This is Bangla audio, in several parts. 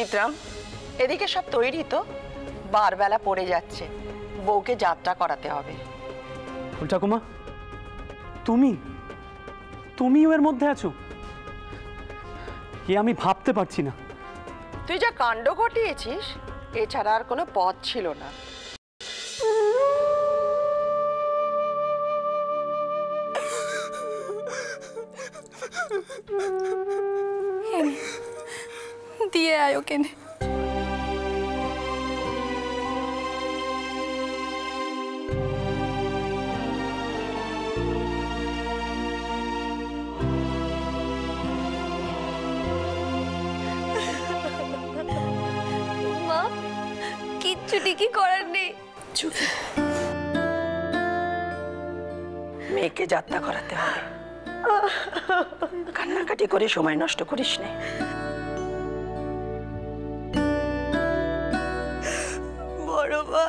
বিক্রম, এদিকে সব তৈরি তো? বারবেলা পড়ে যাচ্ছে, বউকে যাত্রা করাতে হবে। ঠাকুমা, তুমিও এর মধ্যে আছো? আমি ভাবতে পারছি না। তুই যা কাণ্ড ঘটিয়েছিস, এছাড়া আর কোনো পথ ছিল না। দিয়ে আয় ওকে। মা, কিচ্ছু ঠিকই করার নেই। মেয়েকে যাত্রা করাতে হবে, কান্নাকাটি করে সময় নষ্ট করিস না। বড় মা,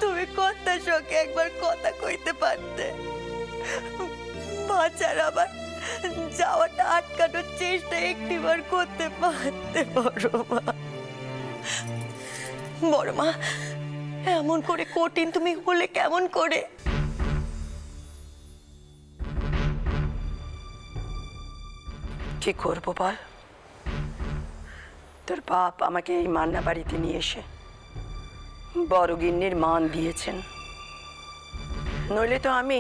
তুমি কথার সঙ্গে একবার কথা কইতে পারতে। বাচ্চার আবার যাওয়াটা আটকানোর চেষ্টা একটিবার করতে পারতে। বড় মা, এমন করে কঠিন তুমি হলে কেমন করে? কি করবো বল? তোর বাপ আমাকে এই মান্না বাড়িতে নিয়ে এসে বড় গিন্নির মান দিয়েছেন, নইলে তো আমি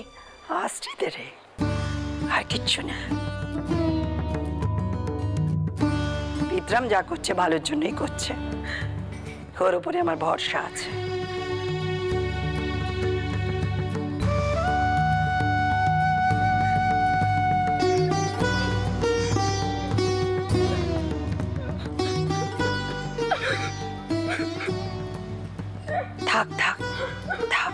আশ্রিতে রে, আর কিচ্ছু না। বিক্রম যা করছে ভালোর জন্যই করছে, ওর উপরে আমার ভরসা আছে। থাক থাক থাক,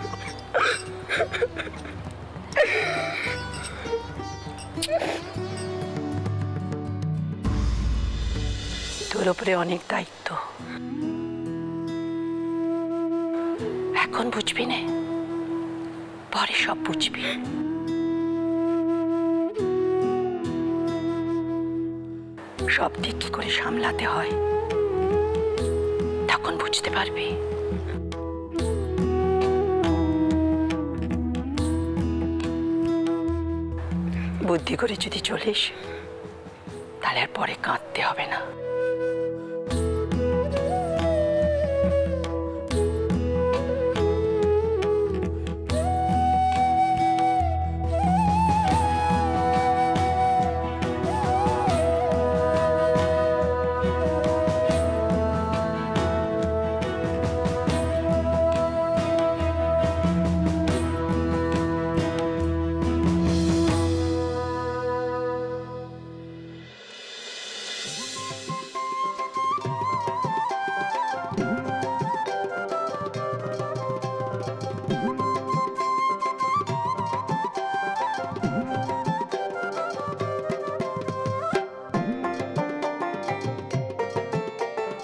তোর উপরে অনেক দায়িত্ব, এখন বুঝবি না, পরে সব বুঝবি। সব ঠিক কি করে সামলাতে হয় তখন বুঝতে পারবি। বুদ্ধি করে যদি চলিস, তাহলে আর পরে কাঁদতে হবে না।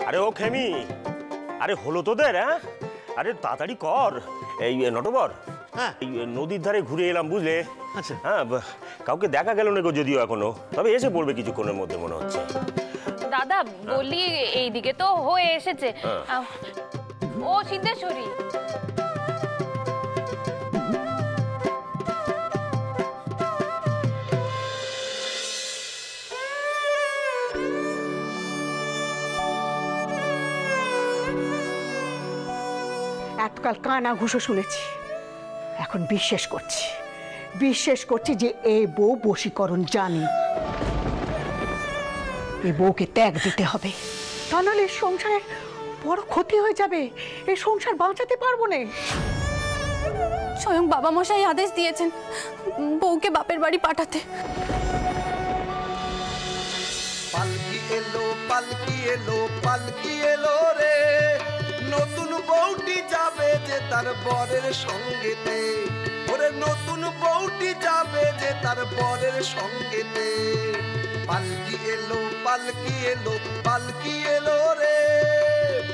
আরে ও খেমি, আরে হলো তোদের? হ্যাঁ, আরে তাড়াতাড়ি কর। এই নটবর, হ্যাঁ, এই নদীর ধারে ঘুরে এলাম, বুঝলে? আচ্ছা, হ্যাঁ, কাউকে দেখা গেল না গো যদিও এখনো, তবে এসে পড়বে কিছুক্ষণের মধ্যে মনে হচ্ছে। দাদা বলি, এইদিকে তো হয়ে এসেছে। ও সিদ্ধেশ্বরী, এতকাল কানা ঘুষো শুনেছি, এখন বিশ্বাস করছি যে এই বউ বশীকরণ জানে। এই বউকে ত্যাগ দিতে হবে, তা নাহলে সংসারের বড় ক্ষতি হয়ে যাবে। এই সংসার বাঁচাতে পারবো না। স্বয়ং বাবা মশাই আদেশ দিয়েছেন বউকে বাপের বাড়ি পাঠাতে। পালকি এলো পালকি এলো পালকি এলো রে, নতুন বউটি যাবে যে তার বরের সঙ্গেতে। ওরে নতুন বউটি যাবে যে তার বরের সঙ্গেতে। পালকি এলো পালকি এলো পালকি এলো রে,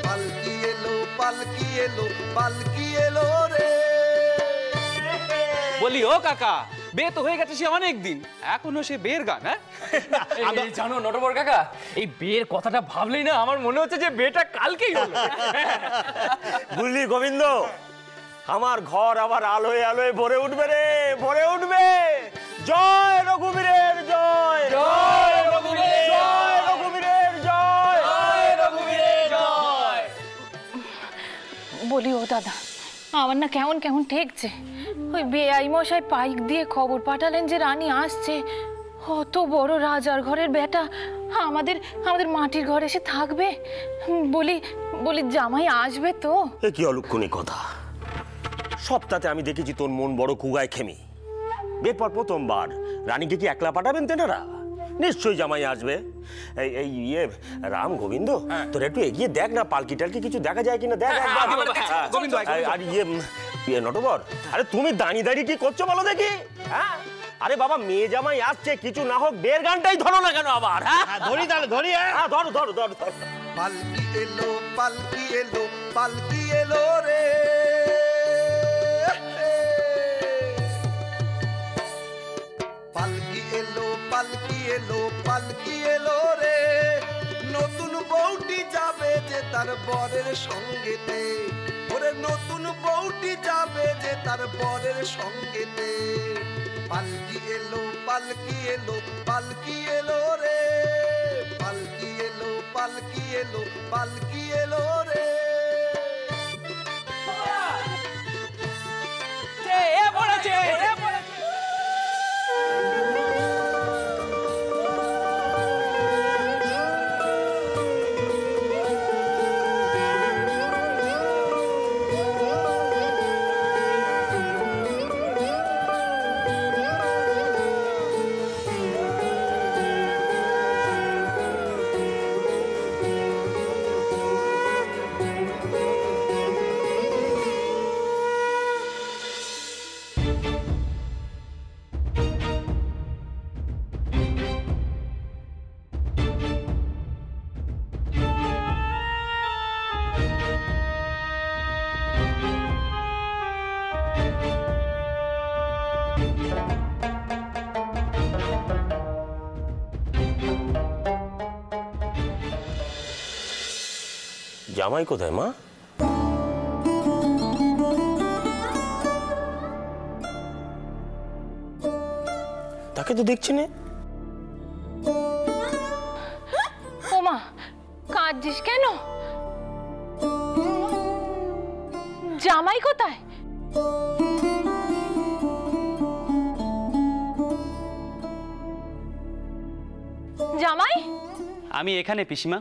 পালকি এলো পালকি এলো পালকি এলো রে। বলি ও কাকা, বিয়ে তো হয়ে গেছে সে অনেক দিন, এখনো সে বিয়ের গান। হ্যাঁ এই জানো নটবর কাকা, এই বিয়ের কথাটা ভাবলেই না আমার মনে হচ্ছে যে বিয়েটা কালকেই হলো। বুঝলি গোবিন্দ, আমার ঘর আবার আলোয় আলোয় ভরে উঠবে রে, ভরে উঠবে। জয় রঘুবীরের জয়, জয় রঘুবীরের জয় রঘুবীরের জয়, জয় রঘুবীরের জয়। বলি ও দাদা, আমার না কেমন কেমন ঠেকছে। ওই বেআই মশাই পাইক দিয়ে খবর পাঠালেন যে রানী আসছে। অত বড় রাজার ঘরের বেটা আমাদের আমাদের মাটির ঘরে এসে থাকবে? বলি বলি জামাই আসবে তো? এ কি অলক্ষণী কথা। সপ্তাহে আমি দেখেছি তোর মন বড় কুগায় খেমি। বিয়ের পর প্রথমবার রানীকে কি একলা পাঠাবেন তেনারা? নিশ্চয়ই জামাই আসবে। এই এই ইয়ে রাম গোবিন্দ, তোর একটু এগিয়ে দেখ না, পালকি টালকি কিছু দেখা যায় কিনা দেখ একবার। গোবিন্দ, আর ইয়ে নটবর, আরে তুমি দাঁড়িয়ে দাঁড়িয়ে কি করছো বলো দেখি? হ্যাঁ আরে বাবা, মেয়ে জামাই আসছে, কিছু না হোক বিয়ের গানটাই ধরো না কেন আবার? হ্যাঁ ধরি, তাহলে ধরি। হ্যাঁ ধরো ধরো ধরো ধরো। পালকি এলো পালকি এলো পালকি এলো রে, পালকি এলো পালকি এলো পালকি এলো রে, নতুন বউটি যাবে যে তার বরের সঙ্গেতে, ওরে নতুন বউটি যাবে যে তার বরের সঙ্গেতে। পালকি এলো পালকি এলো পালকি এলো রে, পালকি এলো পালকি এলো পালকি এলো রে। জামাই কোথায় মা? তাকে তো দেখছি না। ও মা, কাঁদছিস কেন? জামাই কোথায়? জামাই? আমি এখানে পিসিমা।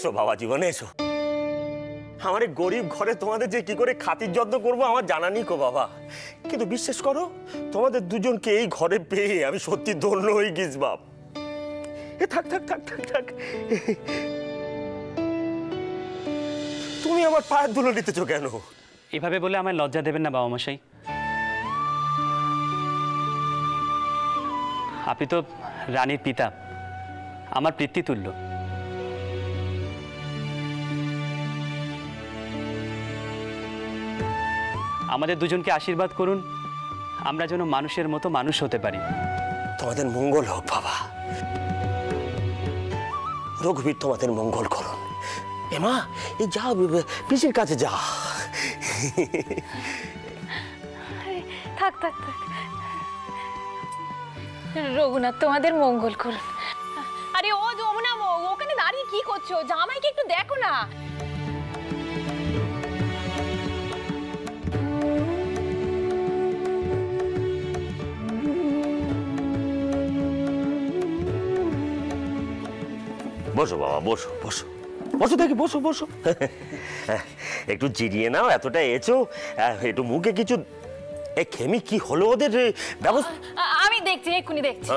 এসো বাবা জীবনে এসো। আমার এই গরিব ঘরে তোমাদের যে কি করে খাতির যত্ন করবো আমার জানা নেই গো বাবা, কিন্তু বিশ্বাস করো তোমাদের দুজনকে এই ঘরে পেয়ে আমি সত্যি ধন্য হয়ে গেছি বাপ। থাক থাক থাক থাক থাক, তুমি আমার পায়ের ধুলো নিতেছো কেন? এভাবে বলে আমায় লজ্জা দেবেন না বাবা মশাই। আপনি তো রানীর পিতা, আমার পিতৃতুল্য। আমাদের দুজনকে আশীর্বাদ করুন, আমরা যেন মানুষের মতো মানুষ হতে পারি। তোমাদের মঙ্গল হোক বাবা। রঘুবীর তোমাদের মঙ্গল করুন। এমা এই যা পিসির কাছে যা। থাক থাক থাক, রঘুনাথ তোমাদের মঙ্গল করুন। আরে ও যমুনা, ওখানে দাঁড়িয়ে কি করছো? জামাইকে একটু দেখো না। বসো বাবা, বসো বসো বসো, দেখি বসো বসো। একটু জিরিয়ে নাও, এতটা এসো, একটু মুখে কিছু। এই খেমি কি হলো ওদের ব্যবস্থা? আমি দেখছি, এক্ষুনি দেখছি।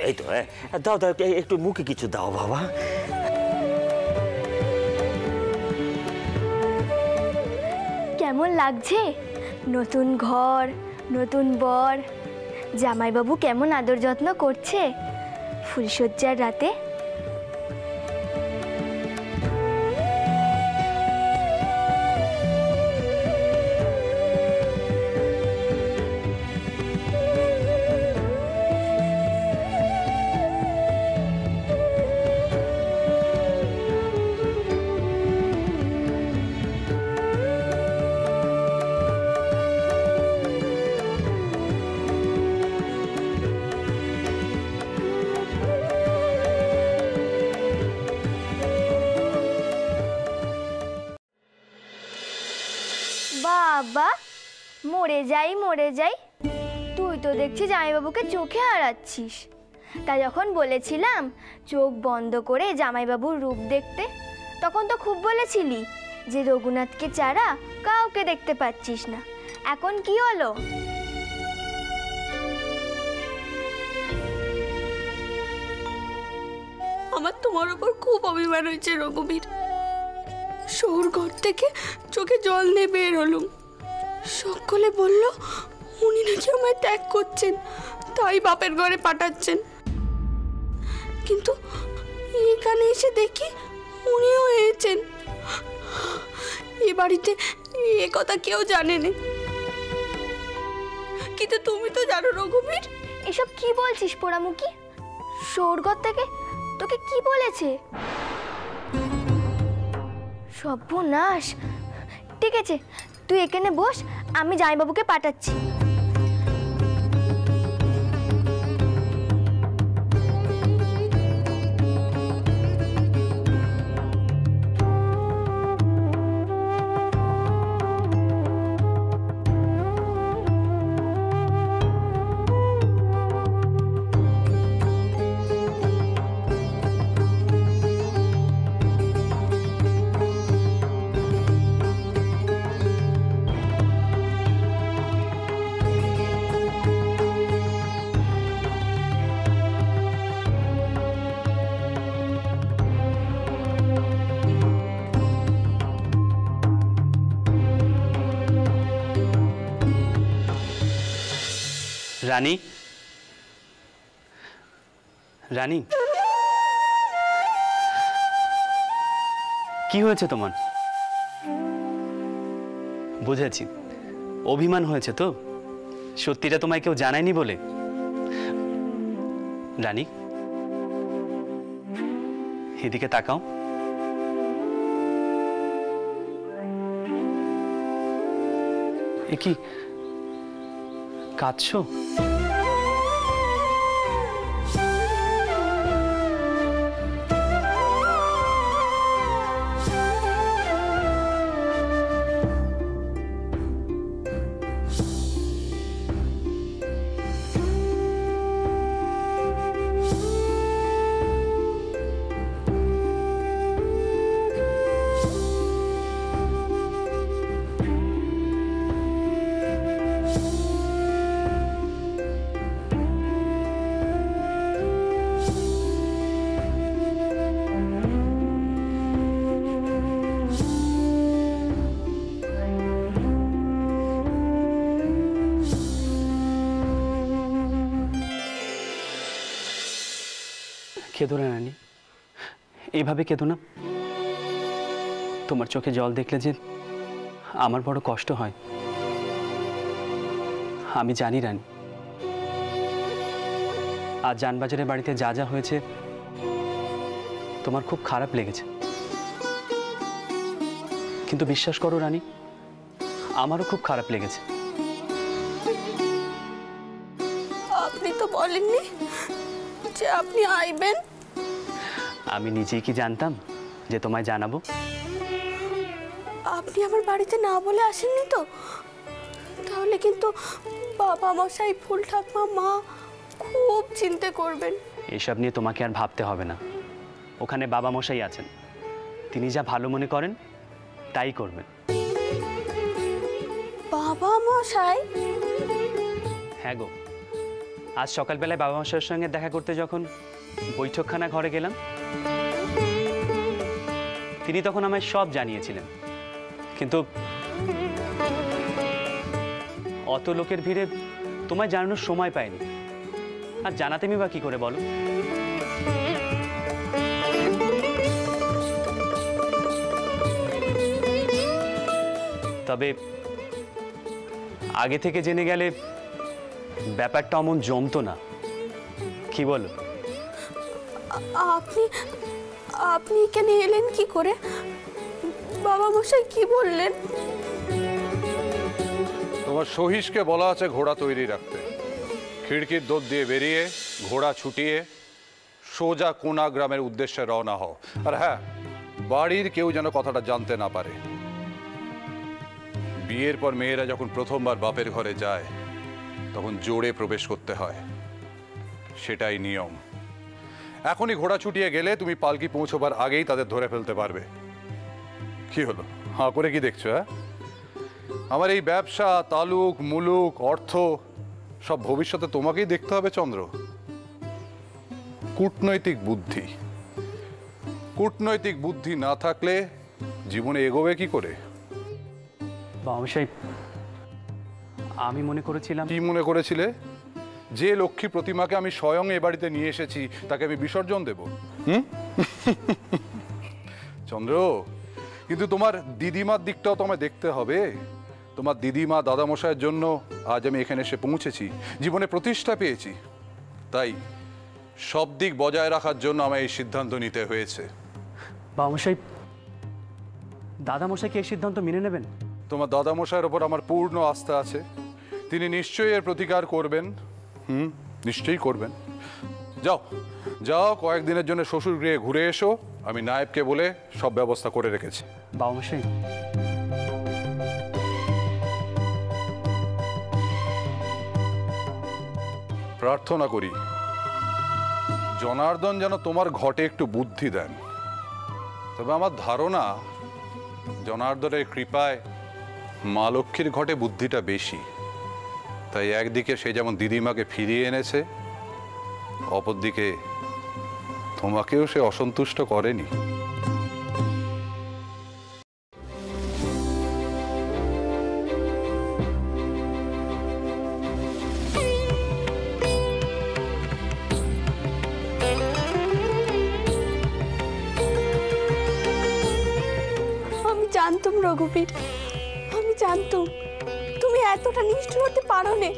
এই তো দাও দাও, একটু মুখে কিছু দাও বাবা। কেমন লাগছে? নতুন ঘর, নতুন বর, জামাইবাবু কেমন আদর যত্ন করছে ফুলশয্যার রাতে? বাবা, মরে যাই মরে যাই, তুই তো দেখছি জামাইবাবুকে চোখে হারাচ্ছিস। তা যখন বলেছিলাম চোখ বন্ধ করে জামাইবাবুর রূপ দেখতে, তখন তো খুব বলেছিলি যে রঘুনাথকে ছাড়া কাউকে দেখতে পাচ্ছিস না। এখন কি হলো? আমার তোমার উপর খুব অভিমান হয়েছে রঘুবীর। শহর ঘর থেকে চোখে জল নিয়ে বের হলুম, সকলে বলল উনি নাকি আমায় ত্যাগ করছেন, তাই বাপের ঘরে পাঠাচ্ছেন। কিন্তু এখানে এসে দেখি উনিও হয়েছেন। এ বাড়িতে এ কথা কেউ জানে না, কিন্তু তুমি তো জানো রঘুবীর। এসব কি বলছিস পোড়ামুখী? শহর থেকে তোকে কি বলেছে? সর্বনাশ! ঠিক আছে, তুই এখানে বস, আমি জামাইবাবুকে পাঠাচ্ছি। রানী, রানী, কি হয়েছে তোমার? বুঝেছি, অভিমান হয়েছে তো। সত্যিটা তোমায় কেউ জানায়নি বলে। রানী, এদিকে তাকাও। এ কি কাঁদছো? কেঁদো না রানী, এইভাবে কেঁদো না। তোমার চোখে জল দেখলে যে আমার বড় কষ্ট হয়। আমি জানি রানী, আজ জানবাজারের বাড়িতে যা যা হয়েছে তোমার খুব খারাপ লেগেছে, কিন্তু বিশ্বাস করো রানী, আমারও খুব খারাপ লেগেছে। আপনি তো বলেননি যে আপনি আইবেন। আমি নিজেই কি জানতাম যে তোমায় জানাবো? আপনি আমার বাড়িতে না বলে আসেননি তো? তাহলে কিন্তু বাবা মশাই, ফুল ঠাকুমা, মা খুব চিন্তা করবেন। এসব নিয়ে তোমাকে আর ভাবতে হবে না। ওখানে বাবা মশাই আছেন, তিনি যা ভালো মনে করেন তাই করবেন। বাবা মশাই? হ্যাঁ গো, আজ সকালবেলায় বাবা মশাইয়ের সঙ্গে দেখা করতে যখন বৈঠকখানা ঘরে গেলাম, তিনি তখন আমায় সব জানিয়েছিলেন, কিন্তু অত লোকের ভিড়ে তোমায় জানানোর সময় পাইনি। আর জানাতে আমি বা কি করে বলো? তবে আগে থেকে জেনে গেলে ব্যাপারটা অমন জমতো না, কি বলো? আপনি আপনি এখানে এলেন কি করে? বাবা মশাই কি বললেন? তোমার সহিসকে বলা আছে ঘোড়া তৈরি রাখতে। খিড়কির দোর দিয়ে বেরিয়ে ঘোড়া ছুটিয়ে সোজা কোনা গ্রামের উদ্দেশ্যে রওনা হও। আর হ্যাঁ, বাড়ির কেউ যেন কথাটা জানতে না পারে। বিয়ের পর মেয়েরা যখন প্রথমবার বাপের ঘরে যায় তখন জোরে প্রবেশ করতে হয়, সেটাই নিয়ম। এখনই ঘোড়া ছুটিয়ে গেলে তুমি পালকি পৌঁছবার আগেই তাদের ধরে ফেলতে পারবে। কি হলো, হাঁ করে কি দেখছো? হ্যাঁ, আমার এই ব্যবসা, তালুক, মুলুক, অর্থ সব ভবিষ্যতে তোমাকেই দেখতে হবে চন্দ্র। কূটনৈতিক বুদ্ধি, কূটনৈতিক বুদ্ধি না থাকলে জীবনে এগোবে কি করে? বাবামশাই, আমি মনে করেছিলাম। কি মনে করেছিলে? যে লক্ষ্মী প্রতিমাকে আমি স্বয়ং এ বাড়িতে নিয়ে এসেছি তাকে আমি বিসর্জন দেব? চন্দ্র, কিন্তু তোমার দিদিমার দিকটাও তো আমায় দেখতে হবে। তোমার দিদিমা, দাদামশাইয়ের জন্য আজ আমি এখানে এসে পৌঁছেছি, জীবনে প্রতিষ্ঠা পেয়েছি। তাই সব দিক বজায় রাখার জন্য আমায় এই সিদ্ধান্ত নিতে হয়েছে। বাবামশাই, দাদামশাই কি এই সিদ্ধান্ত মেনে নেবেন? তোমার দাদামশাইয়ের ওপর আমার পূর্ণ আস্থা আছে, তিনি নিশ্চয়ই এর প্রতিকার করবেন। নিশ্চয়ই করবেন। যাও যাও, কয়েকদিনের জন্য শ্বশুর গৃহে ঘুরে এসো। আমি নায়েবকে বলে সব ব্যবস্থা করে রেখেছি। বাবামশাই, প্রার্থনা করি জনার্দন যেন তোমার ঘটে একটু বুদ্ধি দেন। তবে আমার ধারণা জনার্দনের কৃপায় মা লক্ষ্মীর ঘটে বুদ্ধিটা বেশি। তাই একদিকে সে যেমন দিদিমাকে ফিরিয়ে এনেছে, অপরদিকে তোমাকেও সে অসন্তুষ্ট করেনি। আমি জানতাম রঘুবীর, আমি জানতাম তুমি এতটা নিষ্ঠুর হতে পারো না।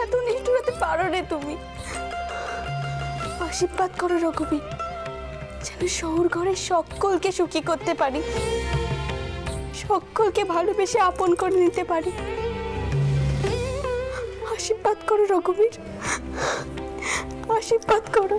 এত নিষ্ঠুর হতে পারো না তুমি। আশীর্বাদ করো রঘুবীর, যেন শহর ঘরের সকলকে সুখী করতে পারি, সকলকে ভালোবেসে আপন করে নিতে পারি। আশীর্বাদ করো রঘুবীর, আশীর্বাদ করো।